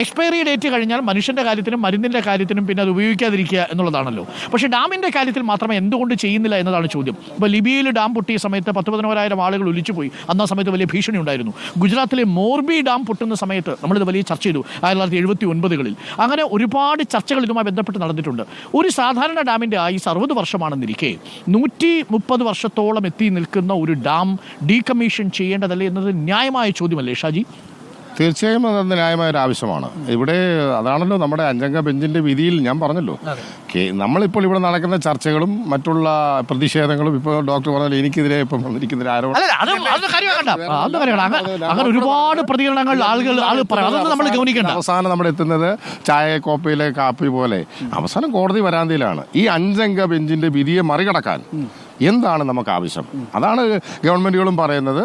Expiry date കഴിഞ്ഞാൽ മനുഷ്യൻ്റെ കാര്യത്തിനും മരുന്നിൻ്റെ കാര്യത്തിനും പിന്നെ അത് ഉപയോഗിക്കാതിരിക്കുക എന്നുള്ളതാണല്ലോ. പക്ഷേ ഡാമിൻ്റെ കാര്യത്തിൽ മാത്രമേ എന്തുകൊണ്ട് ചെയ്യുന്നില്ല എന്നതാണ് ചോദ്യം. ഇപ്പോൾ ലിബിയയിൽ ഡാം പൊട്ടിയ സമയത്ത് 10,000-11,000 ആളുകൾ ഒലിച്ചു പോയി. അന്ന് ആ സമയത്ത് വലിയ ഭീഷണി ഉണ്ടായിരുന്നു. ഗുജറാത്തിലെ മോർബി ഡാം പൊട്ടുന്ന സമയത്ത് നമ്മളിത് വലിയ ചർച്ച ചെയ്തു 1979-കളിൽ. അങ്ങനെ ഒരുപാട് ചർച്ചകൾ ഇതുമായി ബന്ധപ്പെട്ട് നടന്നിട്ടുണ്ട്. ഒരു സാധാരണ ഡാമിൻ്റെ ആയുസ് 60 വർഷമാണെന്നിരിക്കെ 130 വർഷത്തോളം എത്തി നിൽക്കുന്ന ഒരു ഡാം ഡീകമ്മീഷൻ ചെയ്യേണ്ടതല്ലേ എന്നത് ന്യായമായ ചോദ്യമല്ലേ ഷാജി? തീർച്ചയായും അത് ന്യായമായ ഒരു ആവശ്യമാണ്. ഇവിടെ അതാണല്ലോ നമ്മുടെ അഞ്ചംഗ ബെഞ്ചിന്റെ വിധിയിൽ ഞാൻ പറഞ്ഞല്ലോ. നമ്മളിപ്പോൾ ഇവിടെ നടക്കുന്ന ചർച്ചകളും മറ്റുള്ള പ്രതിഷേധങ്ങളും ഇപ്പോൾ ഡോക്ടർ പറഞ്ഞാൽ എനിക്കെതിരെ ഇപ്പം വന്നിരിക്കുന്ന അങ്ങനെ ഒരുപാട് പ്രതികരണങ്ങൾ ആളുകൾ നമ്മൾ ഗൗനിക്കേണ്ട. അവസാനം നമ്മൾ എത്തുന്നത് ചായ കോപ്പയിലെ കാപ്പി പോലെ അവസാനം കോടതി വരാന്തയിലാണ്. ഈ അഞ്ചംഗ ബെഞ്ചിന്റെ വിധിയെ മറികടക്കാൻ എന്താണ് നമുക്ക് ആവശ്യം? അതാണ് ഗവൺമെന്റുകളും പറയുന്നത്,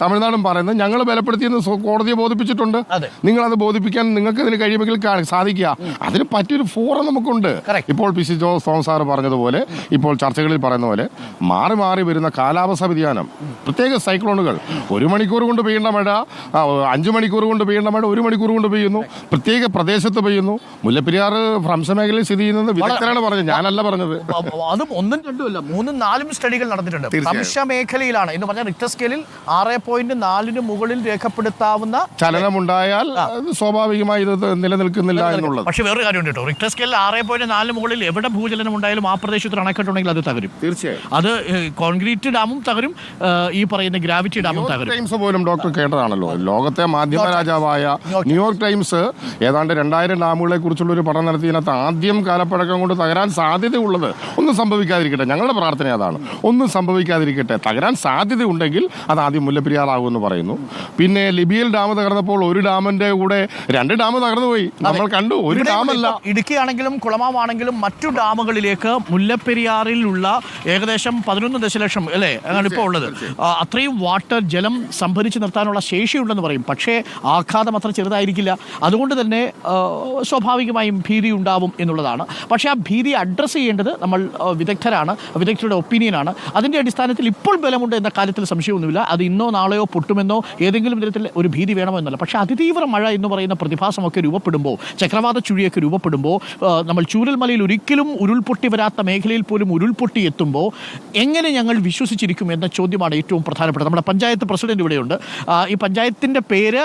തമിഴ്നാടും പറയുന്നത്. ഞങ്ങൾ ബലപ്പെടുത്തിയെന്ന് കോടതിയെ ബോധിപ്പിച്ചിട്ടുണ്ട്. നിങ്ങളത് ബോധിപ്പിക്കാൻ നിങ്ങൾക്ക് ഇതിന് കഴിയുമെങ്കിൽ സാധിക്കുക. അതിന് പറ്റിയൊരു ഫോറം നമുക്കുണ്ട്. ഇപ്പോൾ പി.സി. തോമസ് സാറ് പറഞ്ഞതുപോലെ, ഇപ്പോൾ ചർച്ചകളിൽ പറയുന്ന പോലെ മാറി മാറി വരുന്ന കാലാവസ്ഥ വ്യതിയാനം, പ്രത്യേക സൈക്ലോണുകൾ, 1 മണിക്കൂർ കൊണ്ട് പെയ്യേണ്ട മഴ 5 മണിക്കൂർ കൊണ്ട് പെയ്യേണ്ട മഴ 1 മണിക്കൂർ കൊണ്ട് പെയ്യുന്നു. പ്രത്യേക പ്രദേശത്ത് പെയ്യുന്നു. മുല്ലപ്പെരിയാർ ഭ്രംശമേഖലയിൽ സ്ഥിതി ചെയ്യുന്നത് വിദഗ്ധരാണ് പറഞ്ഞത്, ഞാനല്ല പറഞ്ഞത്. അതും 1-2 4 സ്റ്റഡികൾ നടന്നിട്ടുണ്ട്. ഭ്രംശ മേഖലയിലാണ് എന്ന് പറഞ്ഞാൽ റിക്ടർ സ്കെയിലിൽ 6.4 മുകളിൽ രേഖപ്പെടുത്താവുന്ന ചലനമുണ്ടായാൽ സ്വാഭാവികമായി ഇത് നിലനിൽക്കുന്നില്ല എന്നുള്ളത്. പക്ഷേ വേറൊരു കാര്യമുണ്ട് കേട്ടോ, റിക്ടർ സ്കെയിലിൽ 6.4 മുകളിൽ എവിടെ ഭൂചലനം ഉണ്ടായാലും ആ പ്രദേശത്ത് അണക്കെട്ടുണ്ടെങ്കിൽ അത് തകരും. തീർച്ചയായും അത് കോൺക്രീറ്റ് ഡാമും തകരും, ഈ പറയുന്ന ഗ്രാവിറ്റി ഡാമും തകരും. ടൈംസ് പോലും ഡോക്ടർ കേട്ടതാണല്ലോ, ലോകത്തെ മാധ്യമ രാജാവായ ന്യൂയോർക്ക് ടൈംസ് ഏതാണ്ട് 2000 ഡാമുകളെ കുറിച്ചുള്ള ഒരു പഠനം നടത്തിയതിനകത്ത് ആദ്യം കാലപ്പഴക്കം കൊണ്ട് തകരാൻ സാധ്യതയുള്ളത് ഒന്നും സംഭവിക്കാതിരിക്കട്ടെ, ഞങ്ങളുടെ പ്രാർത്ഥന അതാണ്, ഒന്നും സംഭവിക്കാതിരിക്കട്ടെ. തകരാൻ സാധ്യതയുണ്ടെങ്കിൽ അത് ആദ്യം മുല്ലപ്പെരിയാറാകുമെന്ന് പറയുന്നു. പിന്നെ ലിബിയൽ ഡാം തകർന്നപ്പോൾ ഒരു ഡാമിന്റെ കൂടെ 2 ഡാം തകർന്നുപോയി, നമ്മൾ കണ്ടു. ഒരു ഡാമല്ല, ഇടുക്കിയാണെങ്കിലും കുളമാവാണെങ്കിലും മറ്റു ഡാമുകളിലേക്ക് മുല്ലപ്പെരിയാറിലുള്ള ഏകദേശം 11 ദശലക്ഷം അല്ലേ ആണ് ഇപ്പോൾ ഉള്ളത്. അത്രയും വാട്ടർ ജലം സംഭരിച്ച് നിർത്താനുള്ള ശേഷിയുണ്ടെന്ന് പറയും. പക്ഷേ ആഘാതം അത്ര ചെറുതായിരിക്കില്ല. അതുകൊണ്ട് തന്നെ സ്വാഭാവികമായും ഭീതി ഉണ്ടാവും എന്നുള്ളതാണ്. പക്ഷേ ആ ഭീതി അഡ്രസ്സ് ചെയ്യേണ്ടത് നമ്മൾ വിദഗ്ധരാണ്, വിദഗ്ധരുടെ ഒപ്പീനിയനാണ്. അതിൻ്റെ അടിസ്ഥാനത്തിൽ ഇപ്പോൾ ബലമുണ്ട് എന്ന കാര്യത്തിൽ സംശയമൊന്നുമില്ല. അത് ഇന്നോ നാളെയോ പൊട്ടുമെന്നോ ഏതെങ്കിലും തരത്തിൽ ഒരു ഭീതി വേണമോ എന്നല്ല. പക്ഷേ അതിതീവ്ര മഴ എന്ന് പറയുന്ന പ്രതിഭാസമൊക്കെ രൂപപ്പെടുമ്പോൾ, ചക്രവാത ചുഴിയൊക്കെ രൂപപ്പെടുമ്പോൾ, നമ്മൾ ചൂരൽമലയിൽ ഒരിക്കലും ഉരുൾപൊട്ടി വരാത്ത മേഖലയിൽ പോലും ഉരുൾപൊട്ടി എത്തുമ്പോൾ എങ്ങനെ ഞങ്ങൾ വിശ്വസിച്ചിരിക്കും എന്ന ചോദ്യമാണ് ഏറ്റവും പ്രധാനപ്പെട്ടത്. നമ്മുടെ പഞ്ചായത്ത് പ്രസിഡന്റ് ഇവിടെയുണ്ട്. ഈ പഞ്ചായത്തിൻ്റെ പേര്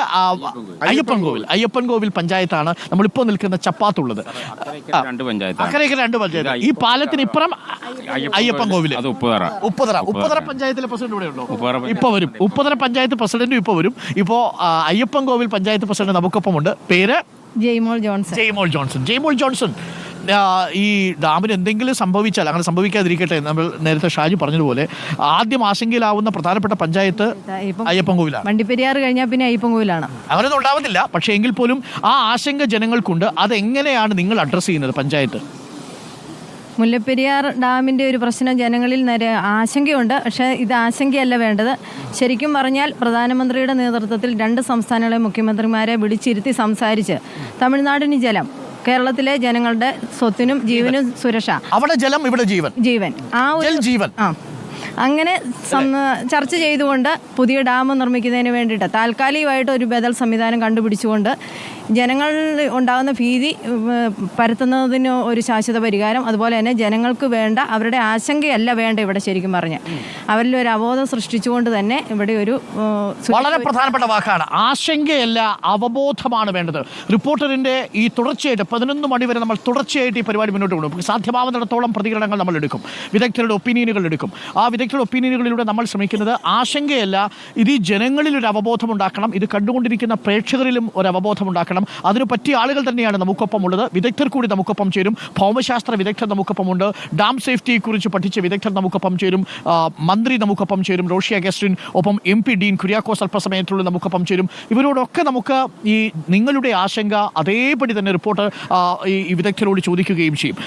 അയ്യപ്പൻകോവിൽ പഞ്ചായത്താണ് നമ്മളിപ്പോൾ നിൽക്കുന്ന ചപ്പാത്തുള്ളത്. അക്കരയ്ക്ക് 2 പഞ്ചായത്ത്. ഈ പാലത്തിന് ഇപ്പുറം അയ്യപ്പൻകോവിൽ, ഉപ്പുതറ പഞ്ചായത്തിലെ പ്രസിഡന്റ് ഇവിടെ ഉണ്ടോ? ഇപ്പൊ വരും. ഉപ്പുതറ പഞ്ചായത്ത് പ്രസിഡന്റും ഇപ്പൊ വരും. ഇപ്പോ അയ്യപ്പൻകോവിൽ പഞ്ചായത്ത് പ്രസിഡന്റ് നമുക്കൊപ്പമുണ്ട്. പേര് ജെയ്മോൾ ജോൺസൺ. ഈ ഡാമിന് എന്തെങ്കിലും സംഭവിച്ചാൽ, അങ്ങനെ സംഭവിക്കാതിരിക്കട്ടെ, നമ്മൾ നേരത്തെ ഷാജി പറഞ്ഞതുപോലെ ആദ്യം ആശങ്കയിലാവുന്ന പ്രധാനപ്പെട്ട പഞ്ചായത്ത് അയ്യപ്പൻകോവിലാണ്. വണ്ടിപ്പെരിയാർ കഴിഞ്ഞാൽ പിന്നെ അയ്യപ്പൻകോവിലാണ്. അങ്ങനെയൊന്നും ഉണ്ടാവുന്നില്ല. പക്ഷേ എങ്കിൽ പോലും ആ ആശങ്ക ജനങ്ങൾക്കുണ്ട്. അതെങ്ങനെയാണ് നിങ്ങൾ അഡ്രസ്സ് ചെയ്യുന്നത് പഞ്ചായത്ത്? മുല്ലപ്പെരിയാർ ഡാമിൻ്റെ ഒരു പ്രശ്നം ജനങ്ങളിൽ ആശങ്കയുണ്ട്. പക്ഷേ ഇത് ആശങ്കയല്ല വേണ്ടത്. ശരിക്കും പറഞ്ഞാൽ പ്രധാനമന്ത്രിയുടെ നേതൃത്വത്തിൽ 2 സംസ്ഥാനങ്ങളിലെ മുഖ്യമന്ത്രിമാരെ വിളിച്ചിരുത്തി സംസാരിച്ച് തമിഴ്നാടിന് ജലം, കേരളത്തിലെ ജനങ്ങളുടെ സ്വത്തിനും ജീവനും സുരക്ഷ, അവിടെ ജലം ഇവിടെ ജീവൻ ആ ഒരു ജീവൻ അങ്ങനെ ചർച്ച ചെയ്തുകൊണ്ട് പുതിയ ഡാം നിർമ്മിക്കുന്നതിന് വേണ്ടിയിട്ട് താൽക്കാലികമായിട്ട് ഒരു ബദൽ സംവിധാനം കണ്ടുപിടിച്ചുകൊണ്ട് ജനങ്ങളിൽ ഉണ്ടാകുന്ന ഭീതി പരത്തുന്നതിന് ഒരു ശാശ്വത പരിഹാരം, അതുപോലെ തന്നെ ജനങ്ങൾക്ക് വേണ്ട അവരുടെ ആശങ്കയല്ല വേണ്ട ഇവിടെ. ശരിക്കും പറഞ്ഞാൽ അവരിൽ ഒരു അവബോധം സൃഷ്ടിച്ചുകൊണ്ട് തന്നെ ഇവിടെ ഒരു വളരെ പ്രധാനപ്പെട്ട വാക്കാണ് ആശങ്കയല്ല, അവബോധമാണ് വേണ്ടത്. റിപ്പോർട്ടറിൻ്റെ ഈ തുടർച്ചയായിട്ട് 11 മണി വരെ നമ്മൾ തുടർച്ചയായിട്ട് ഈ പരിപാടി മുന്നോട്ട് കൊണ്ടുപോകും. സാധ്യമാവുന്നിടത്തോളം പ്രതികരണങ്ങൾ നമ്മൾ എടുക്കും, വിദഗ്ധരുടെ ഒപ്പീനിയനുകൾ എടുക്കും. ആ വിദഗ്ധരുടെ ഒപ്പീനിയനുകളിലൂടെ നമ്മൾ ശ്രമിക്കുന്നത് ആശങ്കയല്ല, ഇത് ഈ ജനങ്ങളിൽ ഒരു അവബോധം ഉണ്ടാക്കണം, ഇത് കണ്ടുകൊണ്ടിരിക്കുന്ന പ്രേക്ഷകരിലും ഒരു അവബോധം ഉണ്ടാക്കണം. അതിനു പറ്റിയ ആളുകൾ തന്നെയാണ് നമുക്കൊപ്പം ഉള്ളത്. വിദഗ്ധർ കൂടി നമുക്കൊപ്പം ചേരും. ഭൗമശാസ്ത്ര വിദഗ്ധർ നമുക്കൊപ്പമുണ്ട്. ഡാം സേഫ്റ്റിയെക്കുറിച്ച് പഠിച്ച വിദഗ്ധർ നമുക്കൊപ്പം ചേരും. മന്ത്രി നമുക്കൊപ്പം ചേരും, റോഷി അഗസ്റ്റിൻ. ഒപ്പം MP ഡീൻ കുര്യാക്കോസ് അല്പസമയത്തുള്ളിൽ നമുക്കൊപ്പം ചേരും. ഇവരോടൊക്കെ നമുക്ക് ഈ നിങ്ങളുടെ ആശങ്ക അതേപടി തന്നെ റിപ്പോർട്ടർ ഈ വിദഗ്ധരോട് ചോദിക്കുകയും ചെയ്യും.